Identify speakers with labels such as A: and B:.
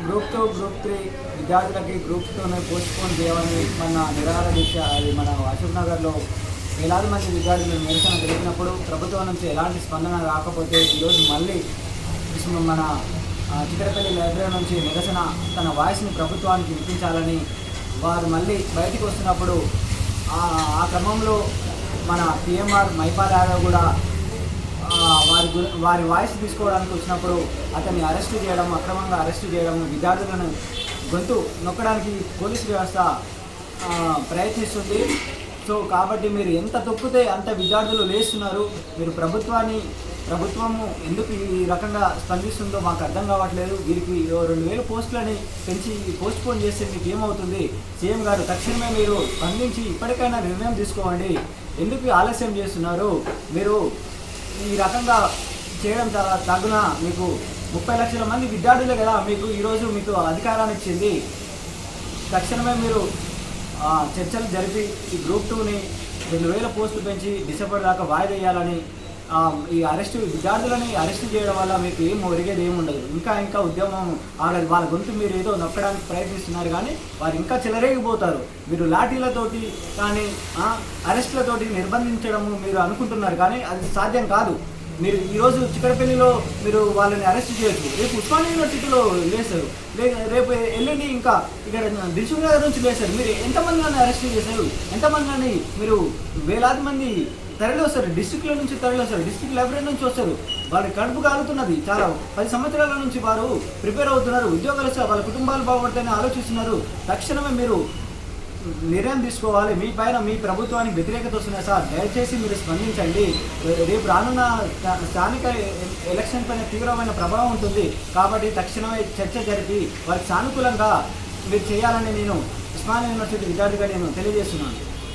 A: Group 2, group 3 విద్యార్థులకి group 2ని postpone చేయమని మన నిరాహార దీక్ష అది మన అశోక్ నగర్‌లో వేలాది మంది విద్యార్థులు నిరసన తెలిపినప్పుడు ప్రభుత్వం నుంచి ఎలాంటి స్పందన రాకపోతే ఈరోజు మళ్ళీ మన చిక్కడపల్లి లైబ్రరీ నుంచి నిరసన తన వాయిస్ని ప్రభుత్వానికి వినిపించాలని వారు మళ్ళీ బయటికి వస్తున్నప్పుడు ఆ క్రమంలో మన పిఎంఆర్ మైపాల్ యాదవ్ కూడా వారి వాయిస్ తీసుకోవడానికి వచ్చినప్పుడు అతన్ని అరెస్టు చేయడం, అక్రమంగా అరెస్టు చేయడం, విద్యార్థులను గొంతు నొక్కడానికి పోలీసు వ్యవస్థ ప్రయత్నిస్తుంది. సో కాబట్టి మీరు ఎంత తొక్కితే అంత విద్యార్థులు లేస్తున్నారు. మీరు ప్రభుత్వము ఎందుకు ఈ రకంగా స్పందిస్తుందో మాకు అర్థం కావట్లేదు. వీరికి 2000 పోస్టులని పెంచి పోస్ట్పోన్ చేస్తే మీకు ఏమవుతుంది? సీఎం గారు తక్షణమే మీరు స్పందించి ఇప్పటికైనా నిర్ణయం తీసుకోండి. ఎందుకు ఆలస్యం చేస్తున్నారు? మీరు ఈ రకంగా చేయడం చాలా తగున. మీకు 30 లక్షల మంది విద్యార్థులే కదా మీకు ఈరోజు మీకు అధికారాన్ని ఇచ్చింది. తక్షణమే మీరు చర్చలు జరిపి ఈ గ్రూప్ 2ని 2000 పోస్టులు పెంచి డిసెంబర్ దాకా వాయిదా వేయాలని, ఈ విద్యార్థులని అరెస్టు చేయడం వల్ల మీకు ఏం ఒరిగేది ఏముండదు. ఇంకా ఉద్యమం ఆగదు. వాళ్ళ గొంతు మీరు ఏదో నొక్కడానికి ప్రయత్నిస్తున్నారు కానీ వారు ఇంకా చెలరేగిపోతారు. మీరు లాఠీలతోటి కానీ అరెస్టులతోటి నిర్బంధించడము మీరు అనుకుంటున్నారు కానీ అది సాధ్యం కాదు. మీరు ఈరోజు చిక్కడపల్లిలో మీరు వాళ్ళని అరెస్ట్ చేయొచ్చు, రేపు ఉస్మానియా యూనివర్సిటీలో లేస్తారు, రేపు ఎల్లుండి ఇంకా ఇక్కడ దిల్సుఖ్ నగర్ నుంచి లేస్తారు. మీరు ఎంతమందిని అరెస్ట్ చేశారు? ఎంతమందిని మీరు వేలాది మంది తరలి వస్తారు, డిస్ట్రిక్ట్ల నుంచి తరలి వస్తారు, డిస్ట్రిక్ట్ లైబ్రరీ నుంచి వస్తారు. వాళ్ళకి కడుపు కాలుతున్నది. చాలా 10 సంవత్సరాల నుంచి వారు ప్రిపేర్ అవుతున్నారు. ఉద్యోగాలు వాళ్ళ కుటుంబాలు బాగుపడతాయని ఆలోచిస్తున్నారు. తక్షణమే మీరు నిర్ణయం తీసుకోవాలి. మీ పైన మీ ప్రభుత్వానికి వ్యతిరేకత వస్తున్నాయి సార్, దయచేసి మీరు స్పందించండి. రేపు రానున్న స్థానిక ఎలక్షన్ పైన తీవ్రమైన ప్రభావం ఉంటుంది కాబట్టి తక్షణమే చర్చ జరిపి వారికి సానుకూలంగా మీరు చేయాలని నేను ఉస్మానియా యూనివర్సిటీ విద్యార్థిగా నేను తెలియజేస్తున్నాను.